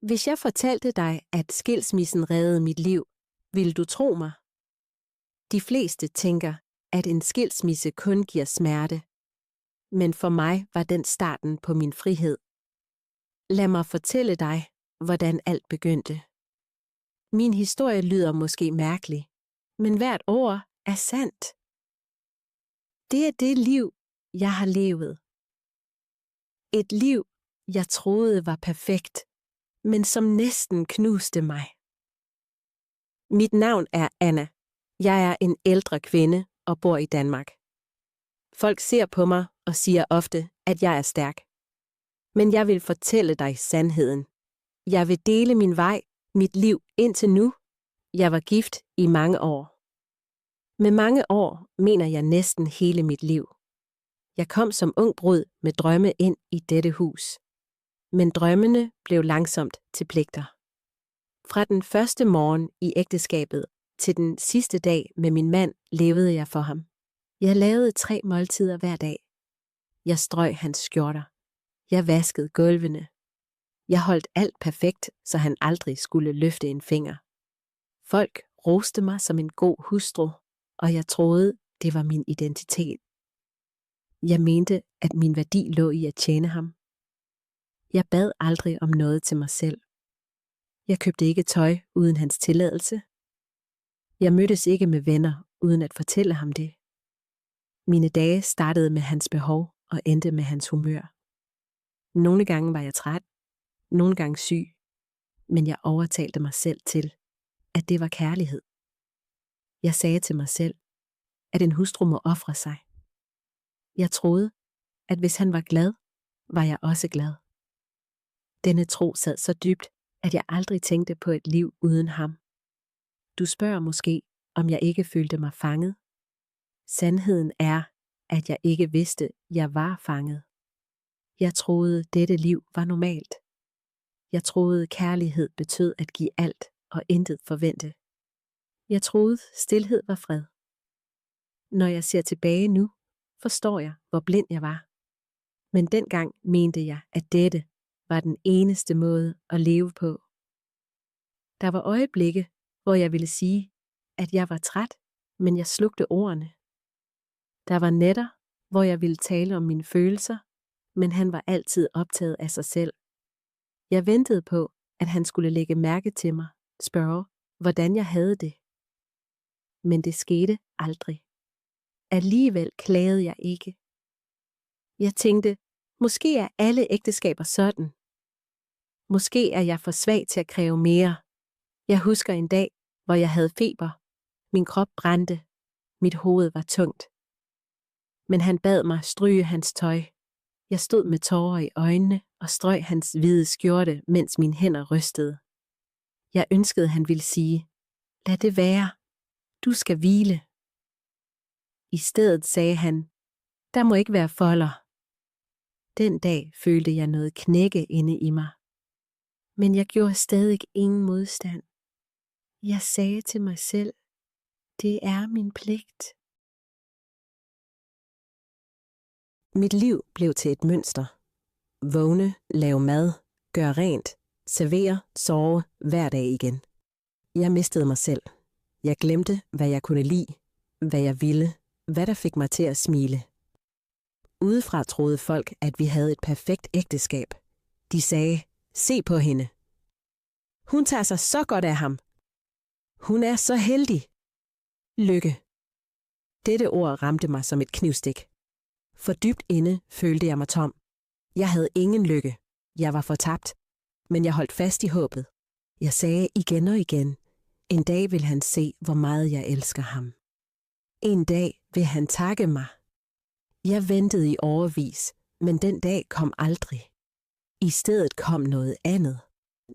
Hvis jeg fortalte dig, at skilsmissen reddede mit liv, ville du tro mig? De fleste tænker, at en skilsmisse kun giver smerte. Men for mig var den starten på min frihed. Lad mig fortælle dig, hvordan alt begyndte. Min historie lyder måske mærkelig, men hvert ord er sandt. Det er det liv, jeg har levet. Et liv, jeg troede var perfekt, men som næsten knuste mig. Mit navn er Anna. Jeg er en ældre kvinde og bor i Danmark. Folk ser på mig og siger ofte, at jeg er stærk. Men jeg vil fortælle dig sandheden. Jeg vil dele min vej, mit liv indtil nu. Jeg var gift i mange år. Med mange år mener jeg næsten hele mit liv. Jeg kom som ung brud med drømme ind i dette hus. Men drømmene blev langsomt til pligter. Fra den første morgen i ægteskabet til den sidste dag med min mand levede jeg for ham. Jeg lavede 3 måltider hver dag. Jeg strøg hans skjorter. Jeg vaskede gulvene. Jeg holdt alt perfekt, så han aldrig skulle løfte en finger. Folk roste mig som en god hustru, og jeg troede, det var min identitet. Jeg mente, at min værdi lå i at tjene ham. Jeg bad aldrig om noget til mig selv. Jeg købte ikke tøj uden hans tilladelse. Jeg mødtes ikke med venner uden at fortælle ham det. Mine dage startede med hans behov og endte med hans humør. Nogle gange var jeg træt, nogle gange syg, men jeg overtalte mig selv til, at det var kærlighed. Jeg sagde til mig selv, at en hustru må ofre sig. Jeg troede, at hvis han var glad, var jeg også glad. Denne tro sad så dybt, at jeg aldrig tænkte på et liv uden ham. Du spørger måske, om jeg ikke følte mig fanget. Sandheden er, at jeg ikke vidste, jeg var fanget. Jeg troede, dette liv var normalt. Jeg troede, kærlighed betød at give alt og intet forvente. Jeg troede, stilhed var fred. Når jeg ser tilbage nu, forstår jeg, hvor blind jeg var. Men dengang mente jeg, at dette var den eneste måde at leve på. Der var øjeblikke, hvor jeg ville sige, at jeg var træt, men jeg slugte ordene. Der var nætter, hvor jeg ville tale om mine følelser, men han var altid optaget af sig selv. Jeg ventede på, at han skulle lægge mærke til mig, spørge, hvordan jeg havde det. Men det skete aldrig. Alligevel klagede jeg ikke. Jeg tænkte, måske er alle ægteskaber sådan. Måske er jeg for svag til at kræve mere. Jeg husker en dag, hvor jeg havde feber. Min krop brændte. Mit hoved var tungt. Men han bad mig stryge hans tøj. Jeg stod med tårer i øjnene og strøg hans hvide skjorte, mens mine hænder rystede. Jeg ønskede, han ville sige, lad det være. Du skal hvile. I stedet sagde han, der må ikke være folder. Den dag følte jeg noget knække inde i mig. Men jeg gjorde stadig ingen modstand. Jeg sagde til mig selv, det er min pligt. Mit liv blev til et mønster. Vågne, lave mad, gøre rent, servere, sove hver dag igen. Jeg mistede mig selv. Jeg glemte, hvad jeg kunne lide, hvad jeg ville, hvad der fik mig til at smile. Udefra troede folk, at vi havde et perfekt ægteskab. De sagde, se på hende. Hun tager sig så godt af ham. Hun er så heldig. Lykke. Dette ord ramte mig som et knivstik. For dybt inde følte jeg mig tom. Jeg havde ingen lykke. Jeg var fortabt. Men jeg holdt fast i håbet. Jeg sagde igen og igen, en dag vil han se, hvor meget jeg elsker ham. En dag vil han takke mig. Jeg ventede i årevis, men den dag kom aldrig. I stedet kom noget andet.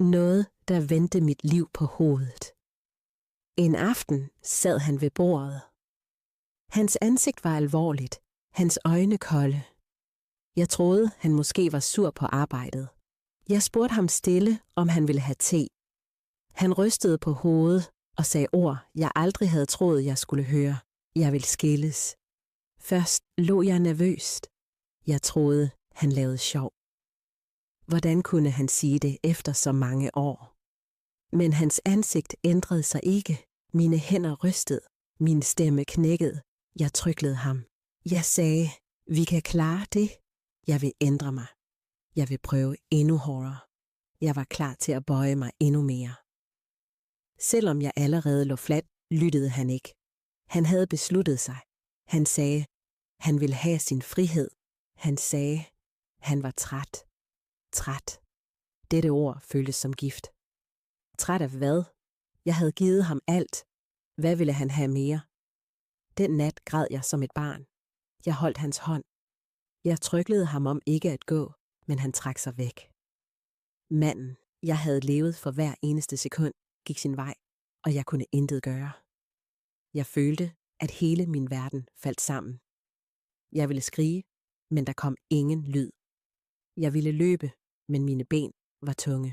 Noget, der vendte mit liv på hovedet. En aften sad han ved bordet. Hans ansigt var alvorligt, hans øjne kolde. Jeg troede, han måske var sur på arbejdet. Jeg spurgte ham stille, om han ville have te. Han rystede på hovedet og sagde ord, jeg aldrig havde troet, jeg skulle høre. Jeg vil skilles. Først lå jeg nervøst. Jeg troede, han lavede sjov. Hvordan kunne han sige det efter så mange år? Men hans ansigt ændrede sig ikke. Mine hænder rystede. Min stemme knækkede. Jeg tryglede ham. Jeg sagde, vi kan klare det. Jeg vil ændre mig. Jeg vil prøve endnu hårdere. Jeg var klar til at bøje mig endnu mere. Selvom jeg allerede lå fladt, lyttede han ikke. Han havde besluttet sig. Han sagde, han ville have sin frihed. Han sagde, han var træt. Træt. Dette ord føltes som gift. Træt af hvad? Jeg havde givet ham alt. Hvad ville han have mere? Den nat græd jeg som et barn. Jeg holdt hans hånd. Jeg tryglede ham om ikke at gå, men han trak sig væk. Manden, jeg havde levet for hver eneste sekund, gik sin vej, og jeg kunne intet gøre. Jeg følte, at hele min verden faldt sammen. Jeg ville skrige, men der kom ingen lyd. Jeg ville løbe, men mine ben var tunge.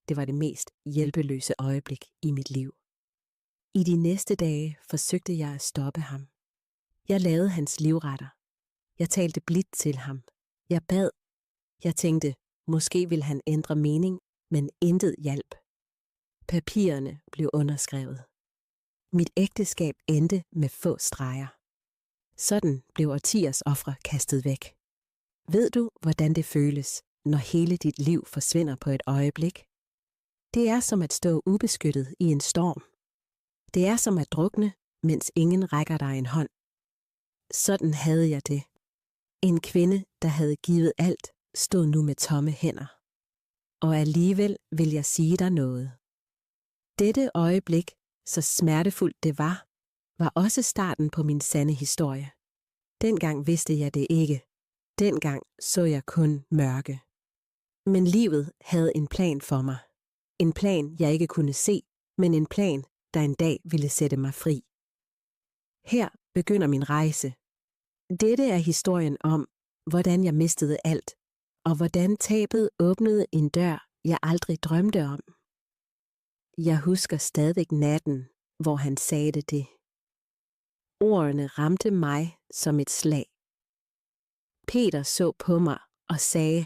Det var det mest hjælpeløse øjeblik i mit liv. I de næste dage forsøgte jeg at stoppe ham. Jeg lavede hans livretter. Jeg talte blidt til ham. Jeg bad. Jeg tænkte, måske ville han ændre mening, men intet hjalp. Papirerne blev underskrevet. Mit ægteskab endte med få streger. Sådan blev årtiers ofre kastet væk. Ved du, hvordan det føles, når hele dit liv forsvinder på et øjeblik? Det er som at stå ubeskyttet i en storm. Det er som at drukne, mens ingen rækker dig en hånd. Sådan havde jeg det. En kvinde, der havde givet alt, stod nu med tomme hænder. Og alligevel vil jeg sige dig noget. Dette øjeblik, så smertefuldt det var også starten på min sande historie. Dengang vidste jeg det ikke. Dengang så jeg kun mørke. Men livet havde en plan for mig. En plan, jeg ikke kunne se, men en plan, der en dag ville sætte mig fri. Her begynder min rejse. Dette er historien om, hvordan jeg mistede alt, og hvordan tabet åbnede en dør, jeg aldrig drømte om. Jeg husker stadig natten, hvor han sagde det. Ordene ramte mig som et slag. Peter så på mig og sagde,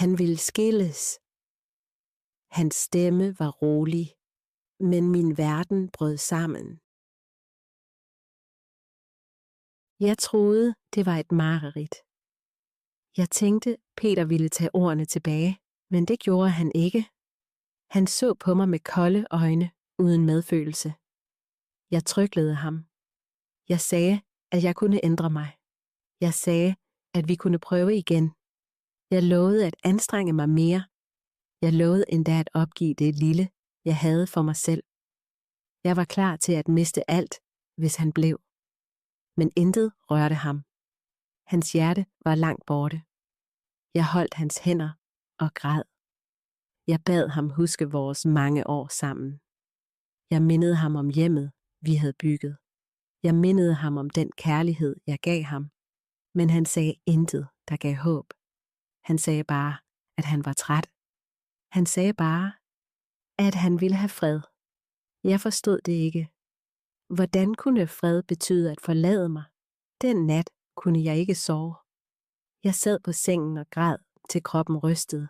han ville skilles. Hans stemme var rolig, men min verden brød sammen. Jeg troede, det var et mareridt. Jeg tænkte, Peter ville tage ordene tilbage, men det gjorde han ikke. Han så på mig med kolde øjne, uden medfølelse. Jeg tryglede ham. Jeg sagde, at jeg kunne ændre mig. Jeg sagde, at vi kunne prøve igen. Jeg lovede at anstrenge mig mere. Jeg lovede endda at opgive det lille, jeg havde for mig selv. Jeg var klar til at miste alt, hvis han blev. Men intet rørte ham. Hans hjerte var langt borte. Jeg holdt hans hænder og græd. Jeg bad ham huske vores mange år sammen. Jeg mindede ham om hjemmet, vi havde bygget. Jeg mindede ham om den kærlighed, jeg gav ham. Men han sagde intet, der gav håb. Han sagde bare, at han var træt. Han sagde bare, at han ville have fred. Jeg forstod det ikke. Hvordan kunne fred betyde at forlade mig? Den nat kunne jeg ikke sove. Jeg sad på sengen og græd, til kroppen rystede.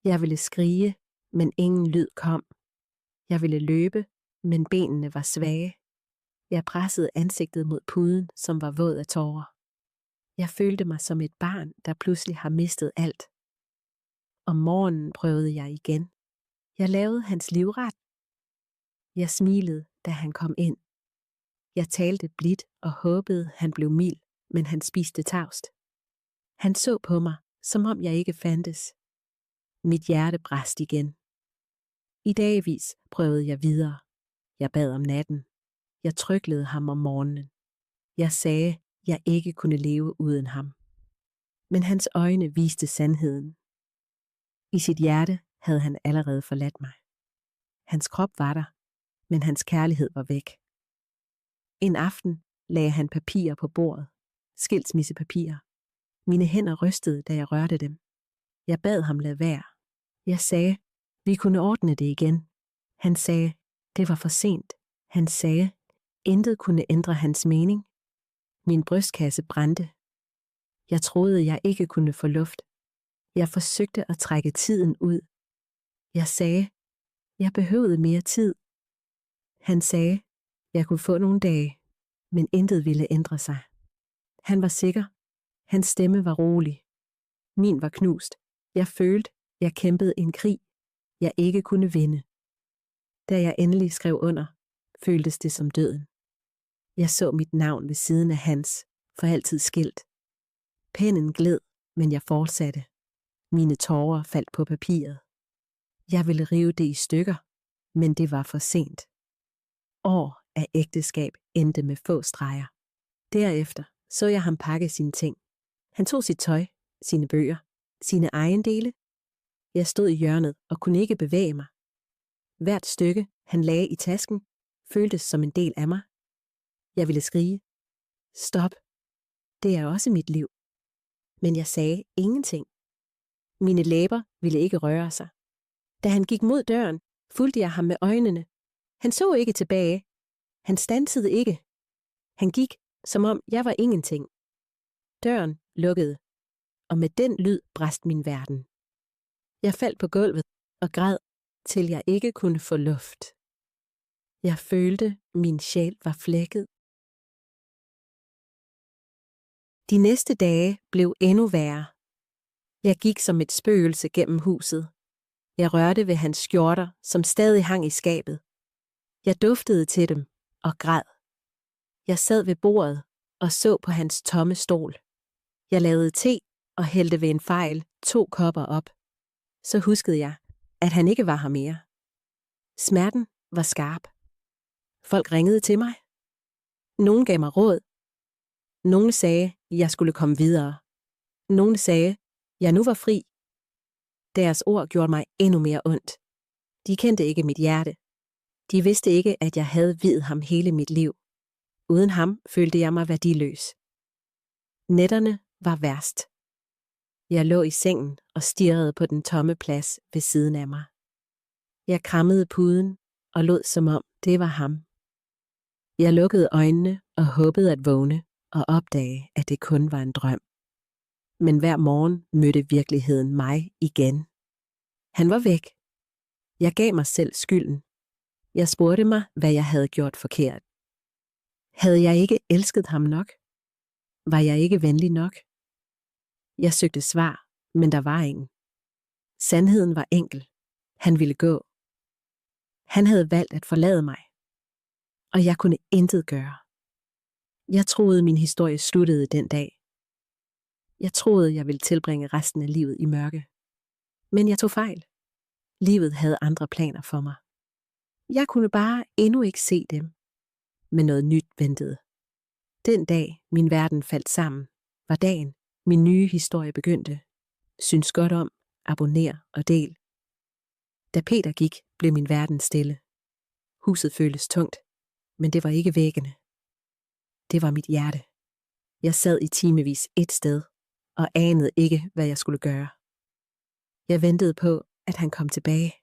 Jeg ville skrige, men ingen lyd kom. Jeg ville løbe, men benene var svage. Jeg pressede ansigtet mod puden, som var våd af tårer. Jeg følte mig som et barn, der pludselig har mistet alt. Om morgenen prøvede jeg igen. Jeg lavede hans livret. Jeg smilede, da han kom ind. Jeg talte blidt og håbede, han blev mild, men han spiste tavst. Han så på mig, som om jeg ikke fandtes. Mit hjerte brast igen. I dagvis prøvede jeg videre. Jeg bad om natten. Jeg tryglede ham om morgenen. Jeg sagde, jeg ikke kunne leve uden ham. Men hans øjne viste sandheden. I sit hjerte havde han allerede forladt mig. Hans krop var der, men hans kærlighed var væk. En aften lagde han papirer på bordet. Skilsmissepapirer. Mine hænder rystede, da jeg rørte dem. Jeg bad ham lade være. Jeg sagde, vi kunne ordne det igen. Han sagde, det var for sent. Han sagde, intet kunne ændre hans mening. Min brystkasse brændte. Jeg troede, jeg ikke kunne få luft. Jeg forsøgte at trække tiden ud. Jeg sagde, jeg behøvede mere tid. Han sagde, jeg kunne få nogle dage, men intet ville ændre sig. Han var sikker. Hans stemme var rolig. Min var knust. Jeg følte, jeg kæmpede en krig, jeg ikke kunne vinde. Da jeg endelig skrev under, føltes det som døden. Jeg så mit navn ved siden af hans, for altid skilt. Pennen gled, men jeg fortsatte. Mine tårer faldt på papiret. Jeg ville rive det i stykker, men det var for sent. År af ægteskab endte med få streger. Derefter så jeg ham pakke sine ting. Han tog sit tøj, sine bøger, sine ejendele. Jeg stod i hjørnet og kunne ikke bevæge mig. Hvert stykke, han lagde i tasken, føltes som en del af mig. Jeg ville skrige. Stop. Det er også mit liv. Men jeg sagde ingenting. Mine læber ville ikke røre sig. Da han gik mod døren, fulgte jeg ham med øjnene. Han så ikke tilbage. Han standsede ikke. Han gik, som om jeg var ingenting. Døren lukkede, og med den lyd brast min verden. Jeg faldt på gulvet og græd, til jeg ikke kunne få luft. Jeg følte, min sjæl var flækket. De næste dage blev endnu værre. Jeg gik som et spøgelse gennem huset. Jeg rørte ved hans skjorter, som stadig hang i skabet. Jeg duftede til dem og græd. Jeg sad ved bordet og så på hans tomme stol. Jeg lavede te og hældte ved en fejl 2 kopper op. Så huskede jeg, at han ikke var her mere. Smerten var skarp. Folk ringede til mig. Nogen gav mig råd. Nogle sagde, jeg skulle komme videre. Nogle sagde, jeg nu var fri. Deres ord gjorde mig endnu mere ondt. De kendte ikke mit hjerte. De vidste ikke, at jeg havde viet ham hele mit liv. Uden ham følte jeg mig værdiløs. Nætterne var værst. Jeg lå i sengen og stirrede på den tomme plads ved siden af mig. Jeg krammede puden og lod som om det var ham. Jeg lukkede øjnene og håbede at vågne og opdage, at det kun var en drøm. Men hver morgen mødte virkeligheden mig igen. Han var væk. Jeg gav mig selv skylden. Jeg spurgte mig, hvad jeg havde gjort forkert. Havde jeg ikke elsket ham nok? Var jeg ikke venlig nok? Jeg søgte svar, men der var ingen. Sandheden var enkel. Han ville gå. Han havde valgt at forlade mig. Og jeg kunne intet gøre. Jeg troede, min historie sluttede den dag. Jeg troede, jeg ville tilbringe resten af livet i mørke. Men jeg tog fejl. Livet havde andre planer for mig. Jeg kunne bare endnu ikke se dem. Men noget nyt ventede. Den dag, min verden faldt sammen, var dagen, min nye historie begyndte. Synes godt om, abonner og del. Da Peter gik, blev min verden stille. Huset føltes tungt, men det var ikke væggene. Det var mit hjerte. Jeg sad i timevis et sted, og anede ikke, hvad jeg skulle gøre. Jeg ventede på, at han kom tilbage.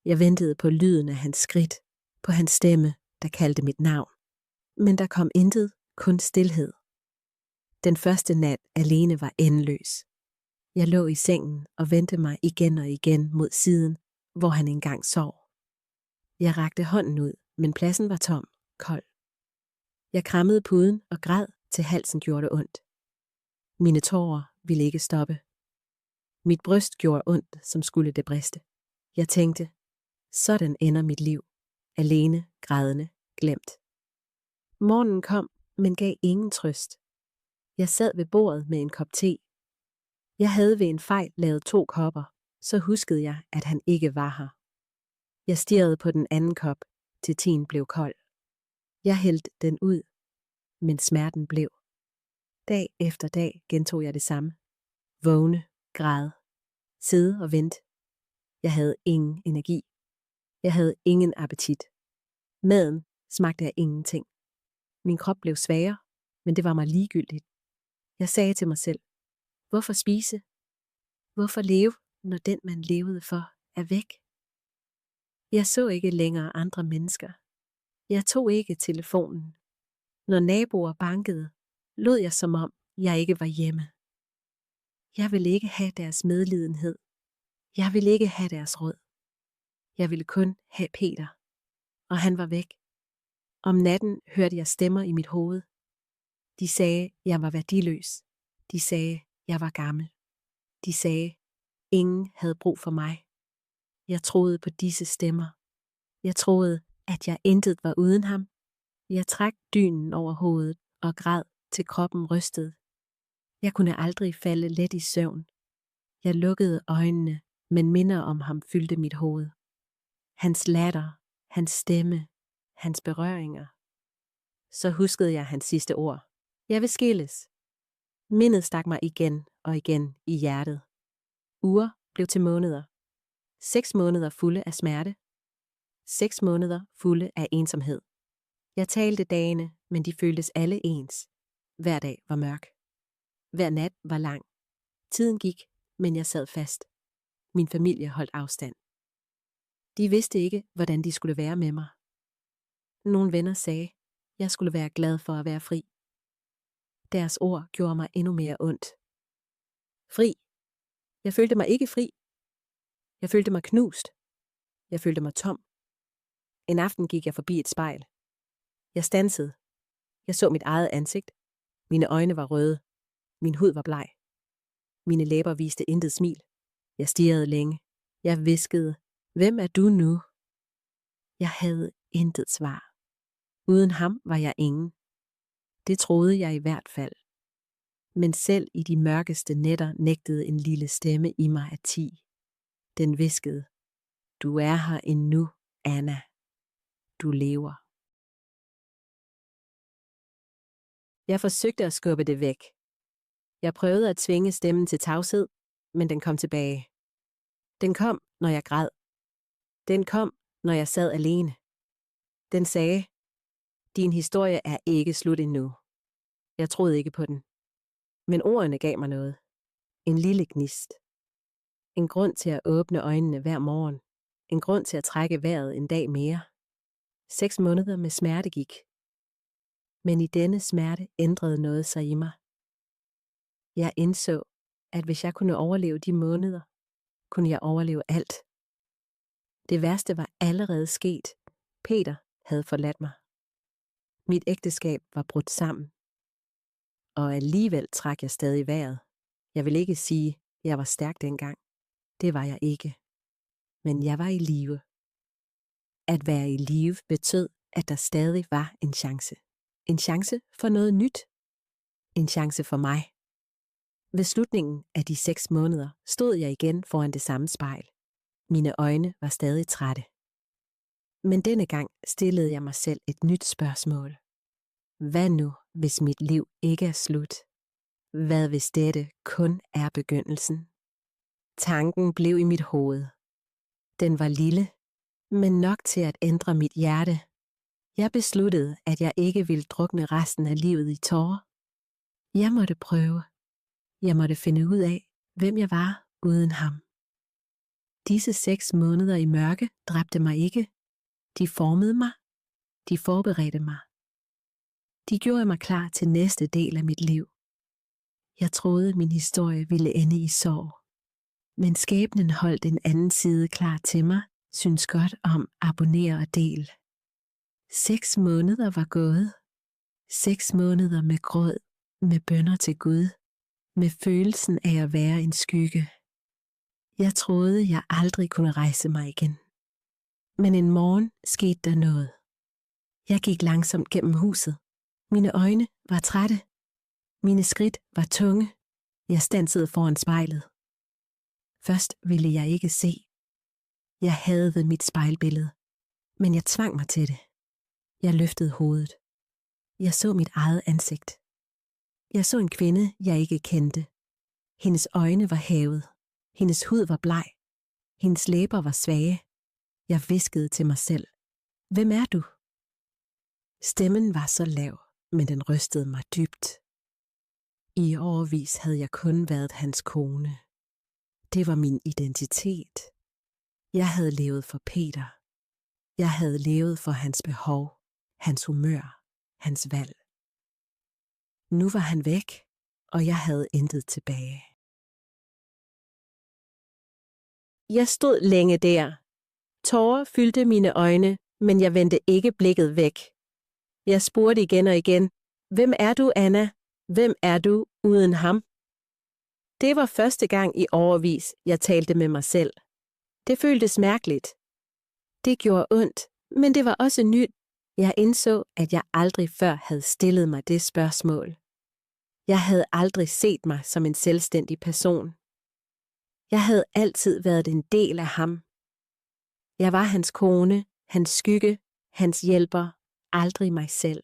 Jeg ventede på lyden af hans skridt, på hans stemme, der kaldte mit navn. Men der kom intet, kun stilhed. Den første nat alene var endeløs. Jeg lå i sengen og vendte mig igen og igen mod siden, hvor han engang sov. Jeg rakte hånden ud, men pladsen var tom, kold. Jeg krammede puden og græd, til halsen gjorde det ondt. Mine tårer ville ikke stoppe. Mit bryst gjorde ondt, som skulle det briste. Jeg tænkte, sådan ender mit liv. Alene, grædende, glemt. Morgenen kom, men gav ingen trøst. Jeg sad ved bordet med en kop te. Jeg havde ved en fejl lavet 2 kopper, så huskede jeg, at han ikke var her. Jeg stirrede på den anden kop, til teen blev kold. Jeg hældte den ud, men smerten blev. Dag efter dag gentog jeg det samme. Vågne, græde, sidde og vente. Jeg havde ingen energi. Jeg havde ingen appetit. Maden smagte af ingenting. Min krop blev svagere, men det var mig ligegyldigt. Jeg sagde til mig selv, hvorfor spise? Hvorfor leve, når den man levede for er væk? Jeg så ikke længere andre mennesker. Jeg tog ikke telefonen. Når naboer bankede, lod jeg som om jeg ikke var hjemme. Jeg ville ikke have deres medlidenhed. Jeg ville ikke have deres råd. Jeg ville kun have Peter. Og han var væk. Om natten hørte jeg stemmer i mit hoved. De sagde, jeg var værdiløs. De sagde, jeg var gammel. De sagde, ingen havde brug for mig. Jeg troede på disse stemmer. Jeg troede, at jeg intet var uden ham. Jeg trak dynen over hovedet og græd, til kroppen rystede. Jeg kunne aldrig falde let i søvn. Jeg lukkede øjnene, men minder om ham fyldte mit hoved. Hans latter, hans stemme, hans berøringer. Så huskede jeg hans sidste ord. Jeg vil skilles. Mindet stak mig igen og igen i hjertet. Uger blev til måneder. 6 måneder fulde af smerte. 6 måneder fulde af ensomhed. Jeg talte dagene, men de føltes alle ens. Hver dag var mørk. Hver nat var lang. Tiden gik, men jeg sad fast. Min familie holdt afstand. De vidste ikke, hvordan de skulle være med mig. Nogle venner sagde, jeg skulle være glad for at være fri. Deres ord gjorde mig endnu mere ondt. Fri. Jeg følte mig ikke fri. Jeg følte mig knust. Jeg følte mig tom. En aften gik jeg forbi et spejl. Jeg standsede. Jeg så mit eget ansigt. Mine øjne var røde. Min hud var bleg. Mine læber viste intet smil. Jeg stirrede længe. Jeg hviskede, hvem er du nu? Jeg havde intet svar. Uden ham var jeg ingen. Det troede jeg i hvert fald. Men selv i de mørkeste nætter nægtede en lille stemme i mig at tie. Den hviskede, du er her endnu, Anna. Du lever. Jeg forsøgte at skubbe det væk. Jeg prøvede at tvinge stemmen til tavshed, men den kom tilbage. Den kom, når jeg græd. Den kom, når jeg sad alene. Den sagde, din historie er ikke slut endnu. Jeg troede ikke på den. Men ordene gav mig noget. En lille gnist. En grund til at åbne øjnene hver morgen. En grund til at trække vejret en dag mere. 6 måneder med smerte gik. Men i denne smerte ændrede noget sig i mig. Jeg indså, at hvis jeg kunne overleve de måneder, kunne jeg overleve alt. Det værste var allerede sket. Peter havde forladt mig. Mit ægteskab var brudt sammen. Og alligevel trak jeg stadig vejret. Jeg vil ikke sige, at jeg var stærk dengang. Det var jeg ikke. Men jeg var i live. At være i live betød, at der stadig var en chance. En chance for noget nyt. En chance for mig. Ved slutningen af de 6 måneder stod jeg igen foran det samme spejl. Mine øjne var stadig trætte. Men denne gang stillede jeg mig selv et nyt spørgsmål. Hvad nu, hvis mit liv ikke er slut? Hvad hvis dette kun er begyndelsen? Tanken blev i mit hoved. Den var lille, men nok til at ændre mit hjerte. Jeg besluttede, at jeg ikke ville drukne resten af livet i tårer. Jeg måtte prøve. Jeg måtte finde ud af, hvem jeg var uden ham. Disse 6 måneder i mørke dræbte mig ikke. De formede mig. De forberedte mig. De gjorde mig klar til næste del af mit liv. Jeg troede, min historie ville ende i sorg. Men skæbnen holdt en anden side klar til mig. Synes godt om abonnere og del. 6 måneder var gået. 6 måneder med gråd, med bønner til Gud, med følelsen af at være en skygge. Jeg troede, jeg aldrig kunne rejse mig igen. Men en morgen skete der noget. Jeg gik langsomt gennem huset. Mine øjne var trætte. Mine skridt var tunge. Jeg standsede foran spejlet. Først ville jeg ikke se. Jeg hadede mit spejlbillede, men jeg tvang mig til det. Jeg løftede hovedet. Jeg så mit eget ansigt. Jeg så en kvinde, jeg ikke kendte. Hendes øjne var hævet. Hendes hud var bleg. Hendes læber var svage. Jeg hviskede til mig selv. Hvem er du? Stemmen var så lav, men den rystede mig dybt. I årevis havde jeg kun været hans kone. Det var min identitet. Jeg havde levet for Peter. Jeg havde levet for hans behov, hans humør, hans valg. Nu var han væk, og jeg havde intet tilbage. Jeg stod længe der. Tårer fyldte mine øjne, men jeg vendte ikke blikket væk. Jeg spurgte igen og igen, hvem er du, Anna? Hvem er du uden ham? Det var første gang i årevis, jeg talte med mig selv. Det føltes mærkeligt. Det gjorde ondt, men det var også nyt. Jeg indså, at jeg aldrig før havde stillet mig det spørgsmål. Jeg havde aldrig set mig som en selvstændig person. Jeg havde altid været en del af ham. Jeg var hans kone, hans skygge, hans hjælper, aldrig mig selv.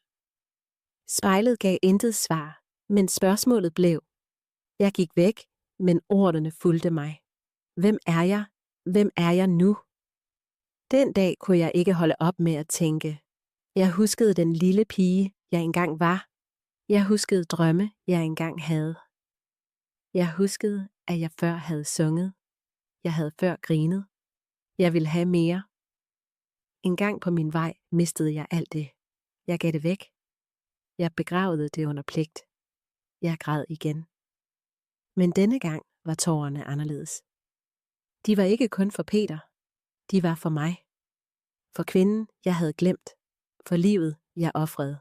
Spejlet gav intet svar, men spørgsmålet blev. Jeg gik væk, men ordene fulgte mig. Hvem er jeg? Hvem er jeg nu? Den dag kunne jeg ikke holde op med at tænke. Jeg huskede den lille pige, jeg engang var. Jeg huskede drømme, jeg engang havde. Jeg huskede, at jeg før havde sunget. Jeg havde før grinet. Jeg ville have mere. En gang på min vej mistede jeg alt det. Jeg gav det væk. Jeg begravede det under pligt. Jeg græd igen. Men denne gang var tårerne anderledes. De var ikke kun for Peter. De var for mig. For kvinden, jeg havde glemt. For livet, jeg ofrede.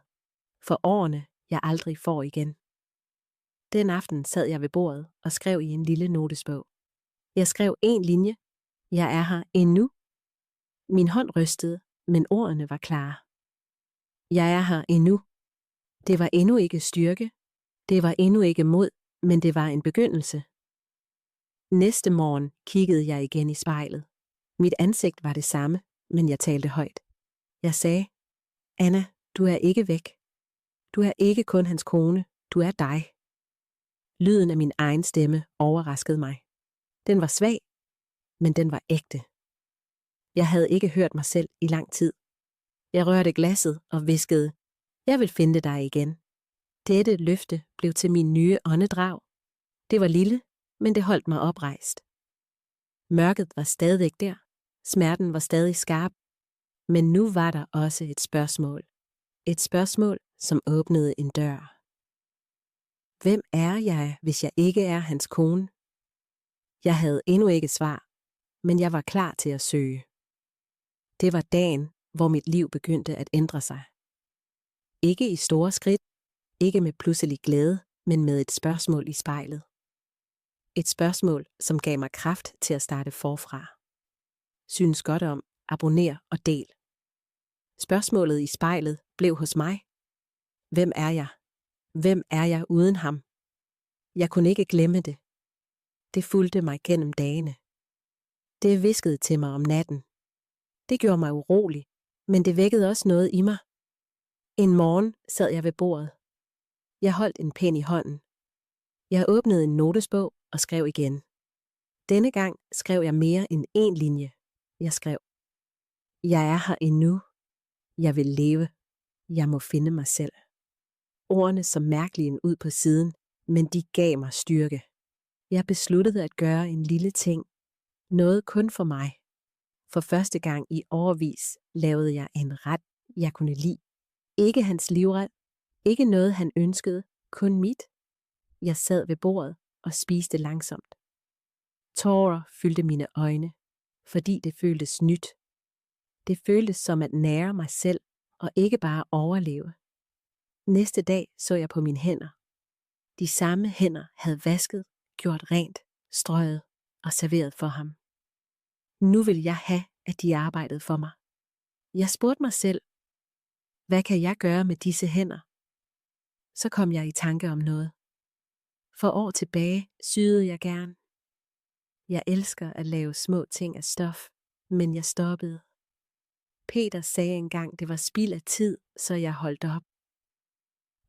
For årene, jeg aldrig får igen. Den aften sad jeg ved bordet og skrev i en lille notesbog. Jeg skrev 1 linje. Jeg er her endnu. Min hånd rystede, men ordene var klare. Jeg er her endnu. Det var endnu ikke styrke. Det var endnu ikke mod, men det var en begyndelse. Næste morgen kiggede jeg igen i spejlet. Mit ansigt var det samme, men jeg talte højt. Jeg sagde, Anna, du er ikke væk. Du er ikke kun hans kone, du er dig. Lyden af min egen stemme overraskede mig. Den var svag, men den var ægte. Jeg havde ikke hørt mig selv i lang tid. Jeg rørte glasset og hviskede, jeg vil finde dig igen. Dette løfte blev til min nye åndedrag. Det var lille, men det holdt mig oprejst. Mørket var stadigvæk der. Smerten var stadig skarp. Men nu var der også et spørgsmål. Et spørgsmål, som åbnede en dør. Hvem er jeg, hvis jeg ikke er hans kone? Jeg havde endnu ikke svar, men jeg var klar til at søge. Det var dagen, hvor mit liv begyndte at ændre sig. Ikke i store skridt, ikke med pludselig glæde, men med et spørgsmål i spejlet. Et spørgsmål, som gav mig kraft til at starte forfra. Synes godt om, abonner og del. Spørgsmålet i spejlet blev hos mig. Hvem er jeg? Hvem er jeg uden ham? Jeg kunne ikke glemme det. Det fulgte mig gennem dagene. Det hviskede til mig om natten. Det gjorde mig urolig, men det vækkede også noget i mig. En morgen sad jeg ved bordet. Jeg holdt en pen i hånden. Jeg åbnede en notesbog og skrev igen. Denne gang skrev jeg mere end 1 linje. Jeg skrev, jeg er her endnu. Jeg vil leve. Jeg må finde mig selv. Ordene så mærkelige ud på siden, men de gav mig styrke. Jeg besluttede at gøre en lille ting. Noget kun for mig. For første gang i årevis lavede jeg en ret, jeg kunne lide. Ikke hans livret. Ikke noget, han ønskede. Kun mit. Jeg sad ved bordet og spiste langsomt. Tårer fyldte mine øjne, fordi det føltes nyt. Det føltes som at nære mig selv og ikke bare overleve. Næste dag så jeg på mine hænder. De samme hænder havde vasket, gjort rent, strøget og serveret for ham. Nu ville jeg have, at de arbejdede for mig. Jeg spurgte mig selv, hvad kan jeg gøre med disse hænder? Så kom jeg i tanke om noget. For år tilbage syede jeg gerne. Jeg elsker at lave små ting af stof, men jeg stoppede. Peter sagde engang, det var spild af tid, så jeg holdt op.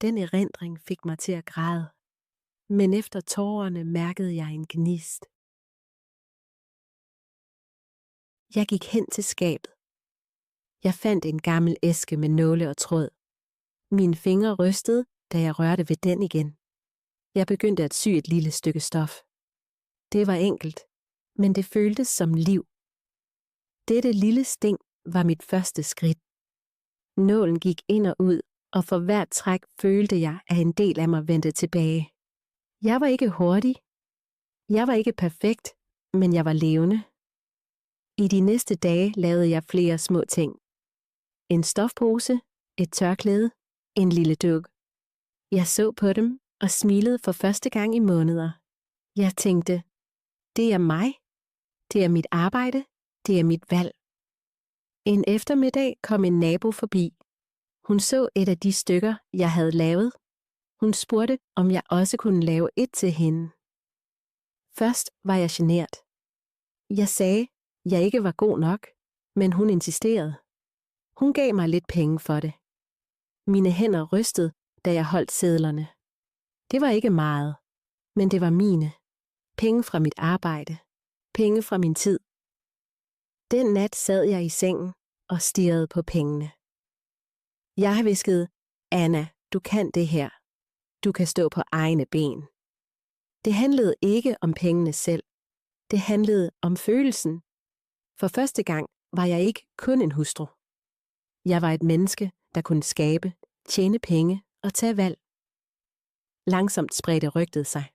Den erindring fik mig til at græde, men efter tårerne mærkede jeg en gnist. Jeg gik hen til skabet. Jeg fandt en gammel æske med nåle og tråd. Mine fingre rystede, da jeg rørte ved den igen. Jeg begyndte at sy et lille stykke stof. Det var enkelt, men det føltes som liv. Dette lille sting var mit første skridt. Nålen gik ind og ud, og for hvert træk følte jeg, at en del af mig vendte tilbage. Jeg var ikke hurtig. Jeg var ikke perfekt, men jeg var levende. I de næste dage lavede jeg flere små ting. En stofpose, et tørklæde, en lille dug. Jeg så på dem og smilede for første gang i måneder. Jeg tænkte, det er mig. Det er mit arbejde. Det er mit valg. En eftermiddag kom en nabo forbi. Hun så et af de stykker, jeg havde lavet. Hun spurgte, om jeg også kunne lave et til hende. Først var jeg genert. Jeg sagde, jeg ikke var god nok, men hun insisterede. Hun gav mig lidt penge for det. Mine hænder rystede, da jeg holdt sedlerne. Det var ikke meget, men det var mine. Penge fra mit arbejde. Penge fra min tid. Den nat sad jeg i sengen og stirrede på pengene. Jeg hviskede, Anna, du kan det her. Du kan stå på egne ben. Det handlede ikke om pengene selv. Det handlede om følelsen. For første gang var jeg ikke kun en hustru. Jeg var et menneske, der kunne skabe, tjene penge og tage valg. Langsomt spredte rygtet sig.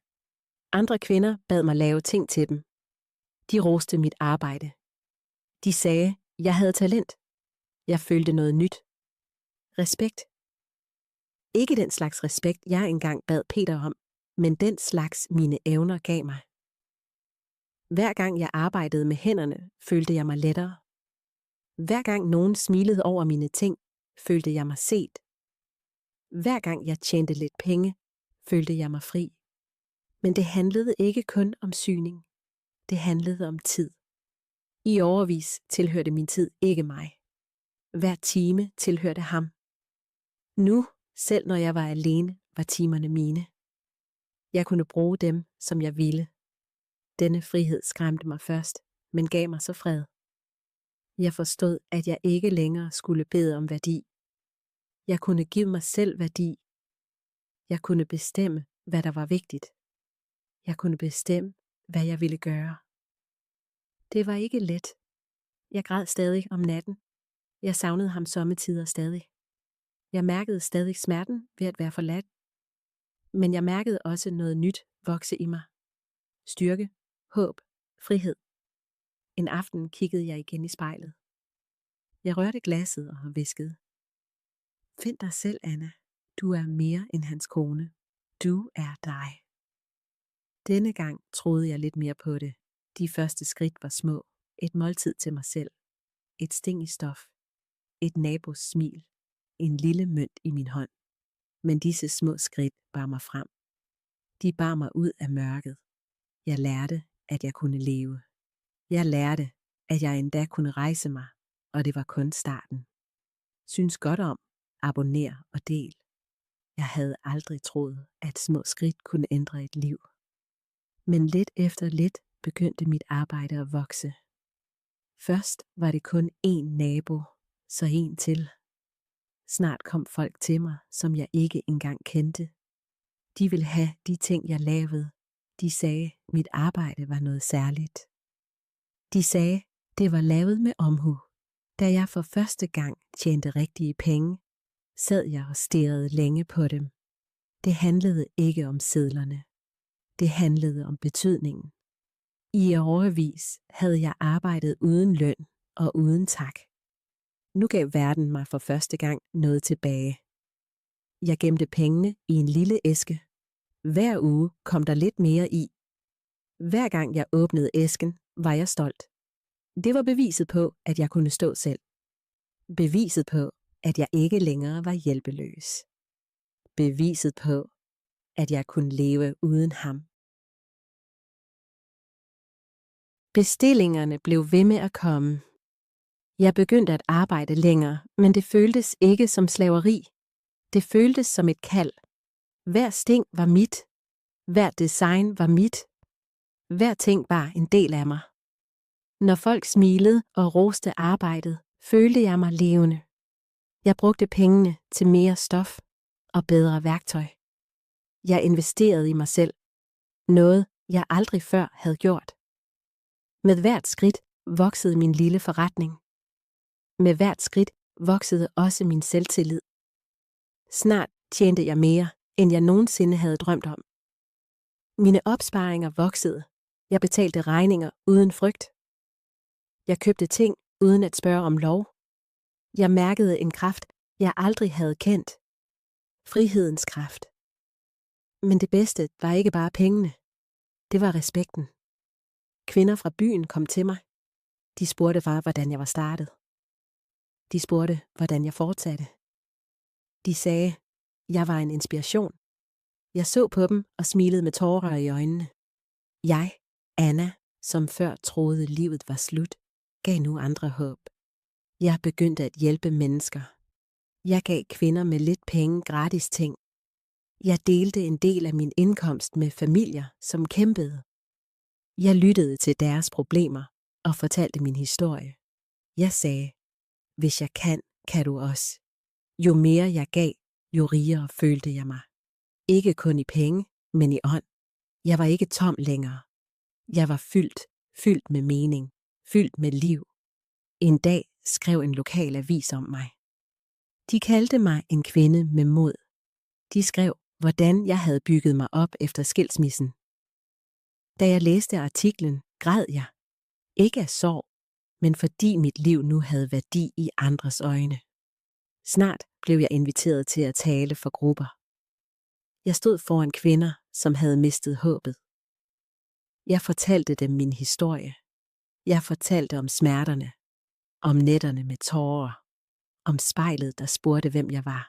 Andre kvinder bad mig lave ting til dem. De roste mit arbejde. De sagde, jeg havde talent. Jeg følte noget nyt. Respekt. Ikke den slags respekt, jeg engang bad Peter om, men den slags mine evner gav mig. Hver gang jeg arbejdede med hænderne, følte jeg mig lettere. Hver gang nogen smilede over mine ting, følte jeg mig set. Hver gang jeg tjente lidt penge, følte jeg mig fri. Men det handlede ikke kun om syning. Det handlede om tid. I årevis tilhørte min tid ikke mig. Hver time tilhørte ham. Nu, selv når jeg var alene, var timerne mine. Jeg kunne bruge dem, som jeg ville. Denne frihed skræmte mig først, men gav mig så fred. Jeg forstod, at jeg ikke længere skulle bede om værdi. Jeg kunne give mig selv værdi. Jeg kunne bestemme, hvad der var vigtigt. Jeg kunne bestemme, hvad jeg ville gøre. Det var ikke let. Jeg græd stadig om natten. Jeg savnede ham sommetider stadig. Jeg mærkede stadig smerten ved at være forladt. Men jeg mærkede også noget nyt vokse i mig. Styrke, håb, frihed. En aften kiggede jeg igen i spejlet. Jeg rørte glasset og hviskede. Find dig selv, Anna. Du er mere end hans kone. Du er dig. Denne gang troede jeg lidt mere på det. De første skridt var små. Et måltid til mig selv. Et sting i stof. Et nabos smil. En lille mønt i min hånd. Men disse små skridt bar mig frem. De bar mig ud af mørket. Jeg lærte, at jeg kunne leve. Jeg lærte, at jeg endda kunne rejse mig, og det var kun starten. Synes godt om, abonner og del. Jeg havde aldrig troet, at små skridt kunne ændre et liv. Men lidt efter lidt begyndte mit arbejde at vokse. Først var det kun én nabo, så en til. Snart kom folk til mig, som jeg ikke engang kendte. De ville have de ting, jeg lavede. De sagde, mit arbejde var noget særligt. De sagde, det var lavet med omhu. Da jeg for første gang tjente rigtige penge, sad jeg og stirrede længe på dem. Det handlede ikke om sedlerne. Det handlede om betydningen. I årevis havde jeg arbejdet uden løn og uden tak. Nu gav verden mig for første gang noget tilbage. Jeg gemte pengene i en lille æske. Hver uge kom der lidt mere i. Hver gang jeg åbnede æsken, var jeg stolt. Det var beviset på, at jeg kunne stå selv. Beviset på, at jeg ikke længere var hjælpeløs. Beviset på, at jeg kunne leve uden ham. Bestillingerne blev ved med at komme. Jeg begyndte at arbejde længere, men det føltes ikke som slaveri. Det føltes som et kald. Hver sting var mit. Hver design var mit. Hver ting var en del af mig. Når folk smilede og roste arbejdet, følte jeg mig levende. Jeg brugte pengene til mere stof og bedre værktøj. Jeg investerede i mig selv. Noget, jeg aldrig før havde gjort. Med hvert skridt voksede min lille forretning. Med hvert skridt voksede også min selvtillid. Snart tjente jeg mere, end jeg nogensinde havde drømt om. Mine opsparinger voksede. Jeg betalte regninger uden frygt. Jeg købte ting uden at spørge om lov. Jeg mærkede en kraft, jeg aldrig havde kendt. Frihedens kraft. Men det bedste var ikke bare pengene. Det var respekten. Kvinder fra byen kom til mig. De spurgte bare, hvordan jeg var startet. De spurgte, hvordan jeg fortsatte. De sagde, jeg var en inspiration. Jeg så på dem og smilede med tårer i øjnene. Jeg, Anna, som før troede livet var slut, gav nu andre håb. Jeg begyndte at hjælpe mennesker. Jeg gav kvinder med lidt penge gratis ting. Jeg delte en del af min indkomst med familier, som kæmpede. Jeg lyttede til deres problemer og fortalte min historie. Jeg sagde, hvis jeg kan du også. Jo mere jeg gav, jo rigere følte jeg mig. Ikke kun i penge, men i ånd. Jeg var ikke tom længere. Jeg var fyldt med mening, fyldt med liv. En dag skrev en lokal avis om mig. De kaldte mig en kvinde med mod. De skrev, hvordan jeg havde bygget mig op efter skilsmissen. Da jeg læste artiklen, græd jeg. Ikke af sorg, men fordi mit liv nu havde værdi i andres øjne. Snart blev jeg inviteret til at tale for grupper. Jeg stod foran kvinder, som havde mistet håbet. Jeg fortalte dem min historie. Jeg fortalte om smerterne, om nætterne med tårer, om spejlet, der spurgte, hvem jeg var.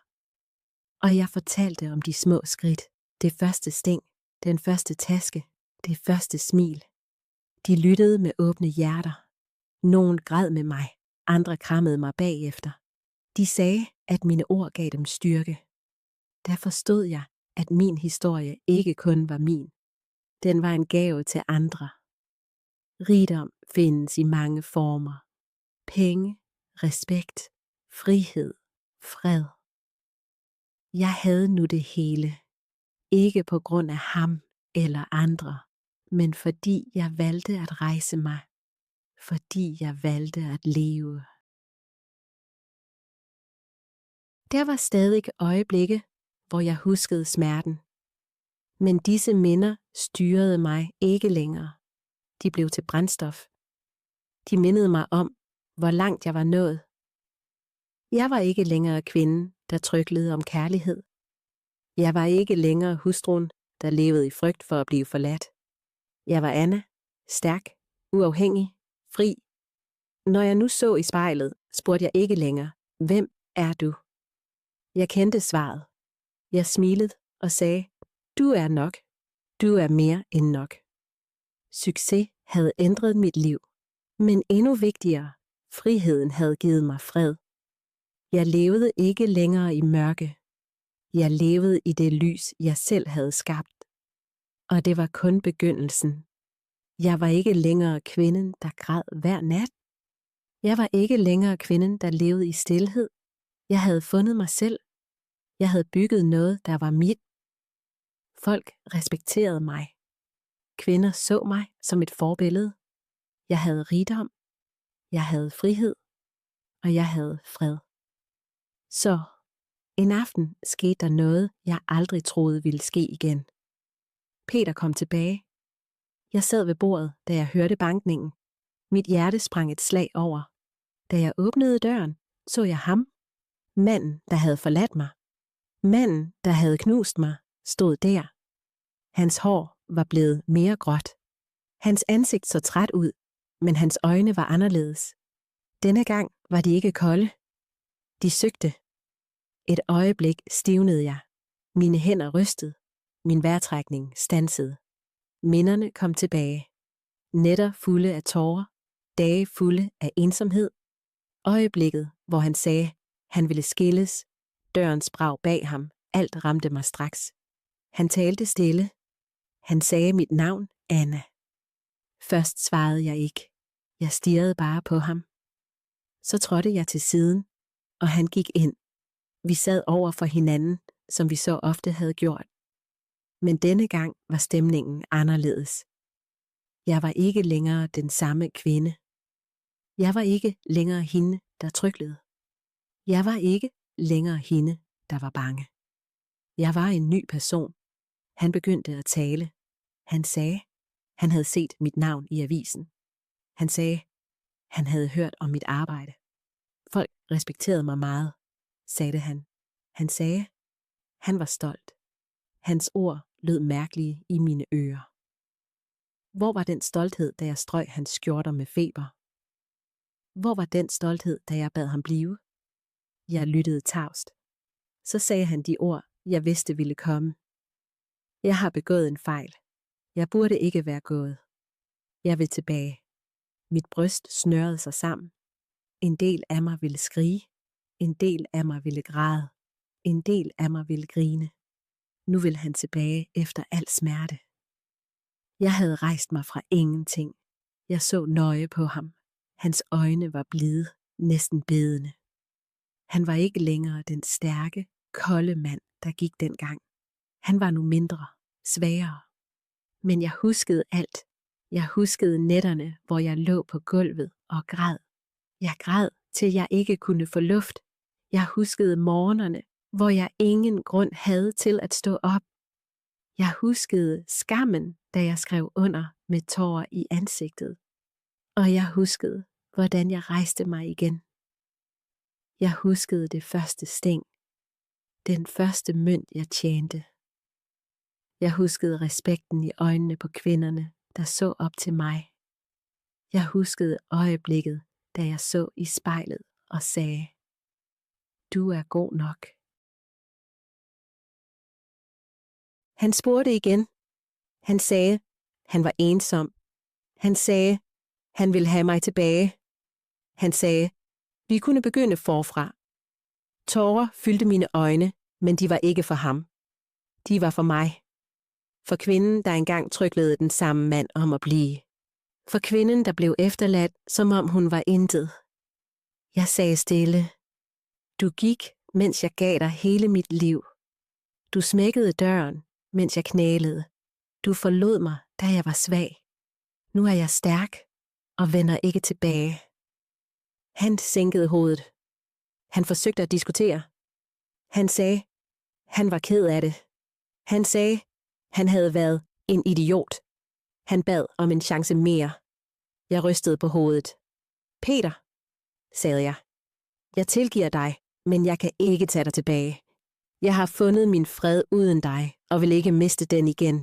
Og jeg fortalte om de små skridt, det første sting, den første taske, det første smil. De lyttede med åbne hjerter. Nogen græd med mig, andre krammede mig bagefter. De sagde, at mine ord gav dem styrke. Der forstod jeg, at min historie ikke kun var min. Den var en gave til andre. Rigdom findes i mange former. Penge, respekt, frihed, fred. Jeg havde nu det hele. Ikke på grund af ham eller andre, men fordi jeg valgte at rejse mig. Fordi jeg valgte at leve. Der var stadig øjeblikke, hvor jeg huskede smerten. Men disse minder styrede mig ikke længere. De blev til brændstof. De mindede mig om, hvor langt jeg var nået. Jeg var ikke længere kvinden, der tryglede om kærlighed. Jeg var ikke længere hustruen, der levede i frygt for at blive forladt. Jeg var Anna, stærk, uafhængig, fri. Når jeg nu så i spejlet, spurgte jeg ikke længere, hvem er du? Jeg kendte svaret. Jeg smilede og sagde, du er nok. Du er mere end nok. Succes havde ændret mit liv, men endnu vigtigere, friheden havde givet mig fred. Jeg levede ikke længere i mørke. Jeg levede i det lys, jeg selv havde skabt. Og det var kun begyndelsen. Jeg var ikke længere kvinden, der græd hver nat. Jeg var ikke længere kvinden, der levede i stilhed. Jeg havde fundet mig selv. Jeg havde bygget noget, der var mit. Folk respekterede mig. Kvinder så mig som et forbillede. Jeg havde rigdom. Jeg havde frihed. Og jeg havde fred. Så en aften skete der noget, jeg aldrig troede ville ske igen. Peter kom tilbage. Jeg sad ved bordet, da jeg hørte bankningen. Mit hjerte sprang et slag over. Da jeg åbnede døren, så jeg ham. Manden, der havde forladt mig. Manden, der havde knust mig, stod der. Hans hår var blevet mere gråt. Hans ansigt så træt ud, men hans øjne var anderledes. Denne gang var de ikke kolde. De søgte. Et øjeblik stivnede jeg. Mine hænder rystede. Min vejrtrækning standsede. Minderne kom tilbage. Nætter fulde af tårer. Dage fulde af ensomhed. Øjeblikket, hvor han sagde, han ville skilles. Dørens brag bag ham. Alt ramte mig straks. Han talte stille. Han sagde mit navn, Anna. Først svarede jeg ikke. Jeg stirrede bare på ham. Så trådte jeg til siden, og han gik ind. Vi sad over for hinanden, som vi så ofte havde gjort. Men denne gang var stemningen anderledes. Jeg var ikke længere den samme kvinde. Jeg var ikke længere hende, der tryglede. Jeg var ikke længere hende, der var bange. Jeg var en ny person. Han begyndte at tale. Han sagde, han havde set mit navn i avisen. Han sagde, Han havde hørt om mit arbejde. Folk respekterede mig meget, sagde han. Han sagde, han var stolt. Hans ord lød mærkelige i mine ører. Hvor var den stolthed, da jeg strøg hans skjorter med feber? Hvor var den stolthed, da jeg bad ham blive? Jeg lyttede tavst. Så sagde han de ord, jeg vidste ville komme. Jeg har begået en fejl. Jeg burde ikke være gået. Jeg vil tilbage. Mit bryst snørrede sig sammen. En del af mig ville skrige. En del af mig ville græde. En del af mig ville grine. Nu vil han tilbage efter al smerte. Jeg havde rejst mig fra ingenting. Jeg så nøje på ham. Hans øjne var blide, næsten bedende. Han var ikke længere den stærke, kolde mand, der gik dengang. Han var nu mindre, svagere. Men jeg huskede alt. Jeg huskede nætterne, hvor jeg lå på gulvet og græd. Jeg græd, til jeg ikke kunne få luft. Jeg huskede morgenerne, hvor jeg ingen grund havde til at stå op. Jeg huskede skammen, da jeg skrev under med tårer i ansigtet. Og jeg huskede, hvordan jeg rejste mig igen. Jeg huskede det første sting. Den første mønt, jeg tjente. Jeg huskede respekten i øjnene på kvinderne, der så op til mig. Jeg huskede øjeblikket, da jeg så i spejlet og sagde, du er god nok. Han spurgte igen. Han sagde, han var ensom. Han sagde, han ville have mig tilbage. Han sagde, vi kunne begynde forfra. Tårer fyldte mine øjne, men de var ikke for ham. De var for mig. For kvinden, der engang tryglede den samme mand om at blive. For kvinden, der blev efterladt, som om hun var intet. Jeg sagde stille, du gik, mens jeg gav dig hele mit liv. Du smækkede døren, mens jeg knælede. Du forlod mig, da jeg var svag. Nu er jeg stærk og vender ikke tilbage. Han sænkede hovedet. Han forsøgte at diskutere. Han sagde, han var ked af det. Han sagde, han havde været en idiot. Han bad om en chance mere. Jeg rystede på hovedet. Peter, sagde jeg. Jeg tilgiver dig, men jeg kan ikke tage dig tilbage. Jeg har fundet min fred uden dig, og vil ikke miste den igen.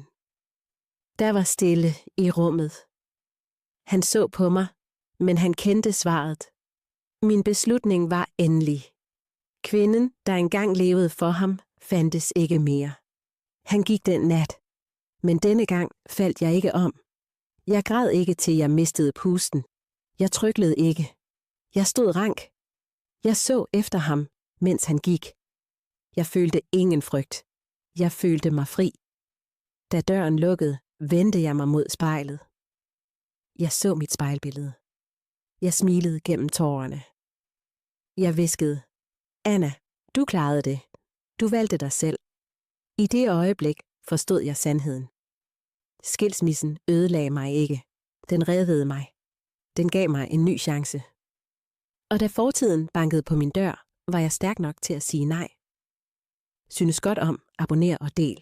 Der var stille i rummet. Han så på mig, men han kendte svaret. Min beslutning var endelig. Kvinden, der engang levede for ham, fandtes ikke mere. Han gik den nat, men denne gang faldt jeg ikke om. Jeg græd ikke, til jeg mistede pusten. Jeg tryglede ikke. Jeg stod rank. Jeg så efter ham, mens han gik. Jeg følte ingen frygt. Jeg følte mig fri. Da døren lukkede, vendte jeg mig mod spejlet. Jeg så mit spejlbillede. Jeg smilede gennem tårerne. Jeg hviskede, Anna, du klarede det. Du valgte dig selv. I det øjeblik forstod jeg sandheden. Skilsmissen ødelagde mig ikke. Den reddede mig. Den gav mig en ny chance. Og da fortiden bankede på min dør, var jeg stærk nok til at sige nej. Synes godt om, abonner og del.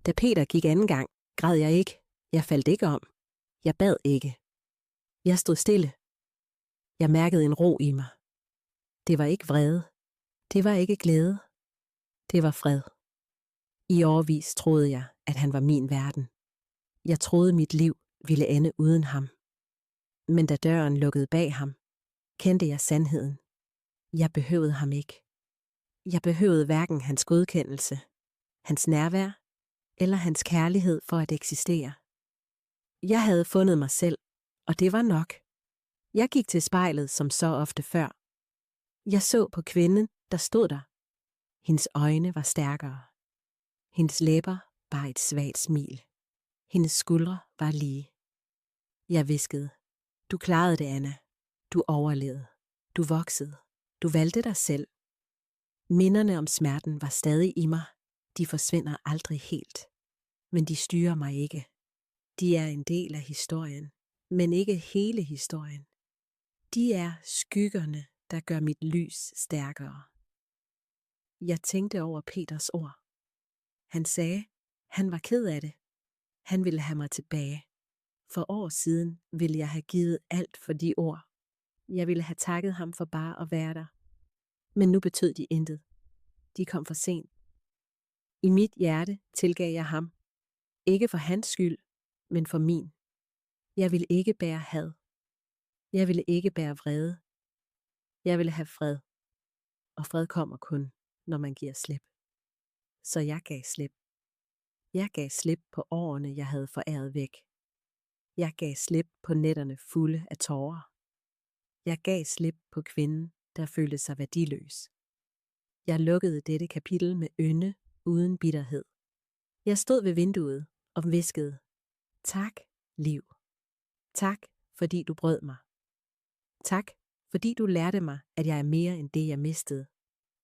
Da Peter gik anden gang, græd jeg ikke. Jeg faldt ikke om. Jeg bad ikke. Jeg stod stille. Jeg mærkede en ro i mig. Det var ikke vrede. Det var ikke glæde. Det var fred. I årevis troede jeg, at han var min verden. Jeg troede, mit liv ville ende uden ham. Men da døren lukkede bag ham, kendte jeg sandheden. Jeg behøvede ham ikke. Jeg behøvede hverken hans godkendelse, hans nærvær eller hans kærlighed for at eksistere. Jeg havde fundet mig selv, og det var nok. Jeg gik til spejlet som så ofte før. Jeg så på kvinden, der stod der. Hendes øjne var stærkere. Hendes læber bar et svagt smil. Hendes skuldre var lige. Jeg hviskede, du klarede det, Anna. Du overlevede. Du voksede. Du valgte dig selv. Minderne om smerten var stadig i mig. De forsvinder aldrig helt. Men de styrer mig ikke. De er en del af historien, men ikke hele historien. De er skyggerne, der gør mit lys stærkere. Jeg tænkte over Peters ord. Han sagde, han var ked af det. Han ville have mig tilbage. For år siden ville jeg have givet alt for de ord. Jeg ville have takket ham for bare at være der. Men nu betød de intet. De kom for sent. I mit hjerte tilgav jeg ham. Ikke for hans skyld, men for min. Jeg ville ikke bære had. Jeg ville ikke bære vrede. Jeg ville have fred. Og fred kommer kun, når man giver slip. Så jeg gav slip. Jeg gav slip på årene, jeg havde foræret væk. Jeg gav slip på nætterne fulde af tårer. Jeg gav slip på kvinden, der følte sig værdiløs. Jeg lukkede dette kapitel med ynde, uden bitterhed. Jeg stod ved vinduet og hviskede: tak, liv. Tak, fordi du brød mig. Tak, fordi du lærte mig, at jeg er mere end det, jeg mistede.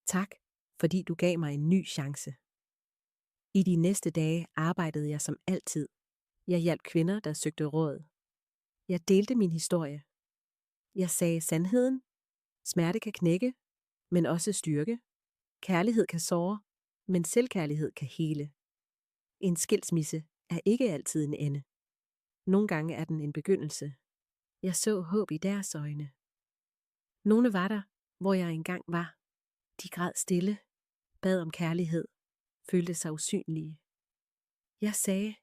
Tak, fordi du gav mig en ny chance. I de næste dage arbejdede jeg som altid. Jeg hjalp kvinder, der søgte råd. Jeg delte min historie. Jeg sagde sandheden. Smerte kan knække, men også styrke. Kærlighed kan såre, men selvkærlighed kan hele. En skilsmisse er ikke altid en ende. Nogle gange er den en begyndelse. Jeg så håb i deres øjne. Nogle var der, hvor jeg engang var. De græd stille, bad om kærlighed, følte sig usynlige. Jeg sagde: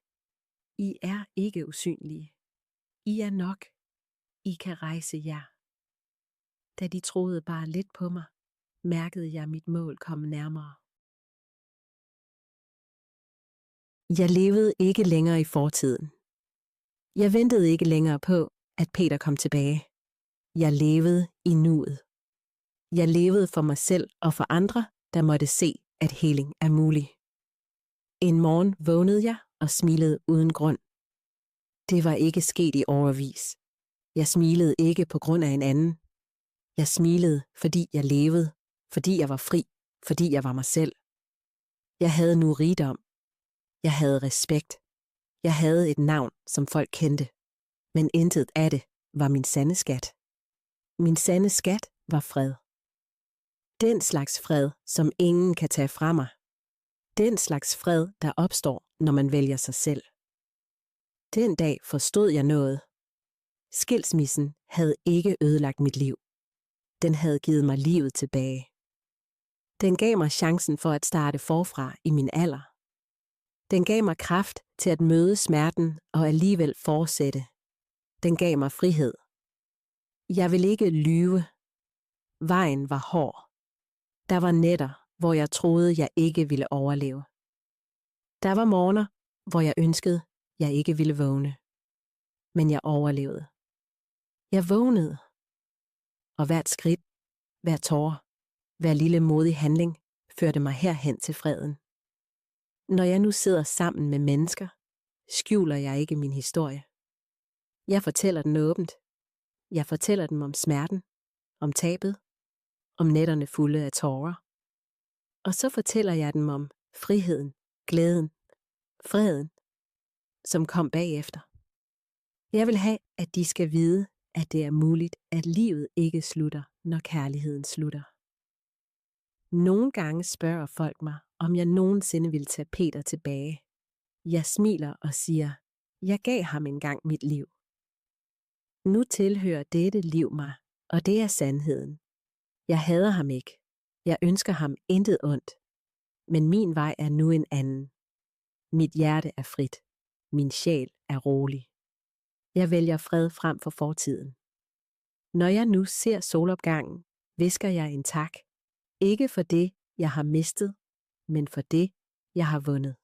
I er ikke usynlige. I er nok. I kan rejse jer. Da de troede bare lidt på mig, mærkede jeg mit mål komme nærmere. Jeg levede ikke længere i fortiden. Jeg ventede ikke længere på, at Peter kom tilbage. Jeg levede i nuet. Jeg levede for mig selv og for andre, der måtte se, at heling er mulig. En morgen vågnede jeg og smilede uden grund. Det var ikke sket i årevis. Jeg smilede ikke på grund af en anden. Jeg smilede, fordi jeg levede, fordi jeg var fri, fordi jeg var mig selv. Jeg havde nu rigdom. Jeg havde respekt. Jeg havde et navn, som folk kendte. Men intet af det var min sande skat. Min sande skat var fred. Den slags fred, som ingen kan tage fra mig. Den slags fred, der opstår, når man vælger sig selv. Den dag forstod jeg noget. Skilsmissen havde ikke ødelagt mit liv. Den havde givet mig livet tilbage. Den gav mig chancen for at starte forfra i min alder. Den gav mig kraft til at møde smerten og alligevel fortsætte. Den gav mig frihed. Jeg vil ikke lyve. Vejen var hård. Der var nætter, hvor jeg troede, jeg ikke ville overleve. Der var morgener, hvor jeg ønskede, jeg ikke ville vågne. Men jeg overlevede. Jeg vågnede. Og hvert skridt, hver tåre, hver lille modig handling førte mig herhen til freden. Når jeg nu sidder sammen med mennesker, skjuler jeg ikke min historie. Jeg fortæller den åbent. Jeg fortæller dem om smerten, om tabet, om nætterne fulde af tårer. Og så fortæller jeg dem om friheden, glæden, freden, som kom bagefter. Jeg vil have, at de skal vide, at det er muligt, at livet ikke slutter, når kærligheden slutter. Nogle gange spørger folk mig, om jeg nogensinde vil tage Peter tilbage. Jeg smiler og siger, jeg gav ham engang mit liv. Nu tilhører dette liv mig, og det er sandheden. Jeg hader ham ikke. Jeg ønsker ham intet ondt. Men min vej er nu en anden. Mit hjerte er frit. Min sjæl er rolig. Jeg vælger fred frem for fortiden. Når jeg nu ser solopgangen, hvisker jeg en tak. Ikke for det, jeg har mistet, men for det, jeg har vundet.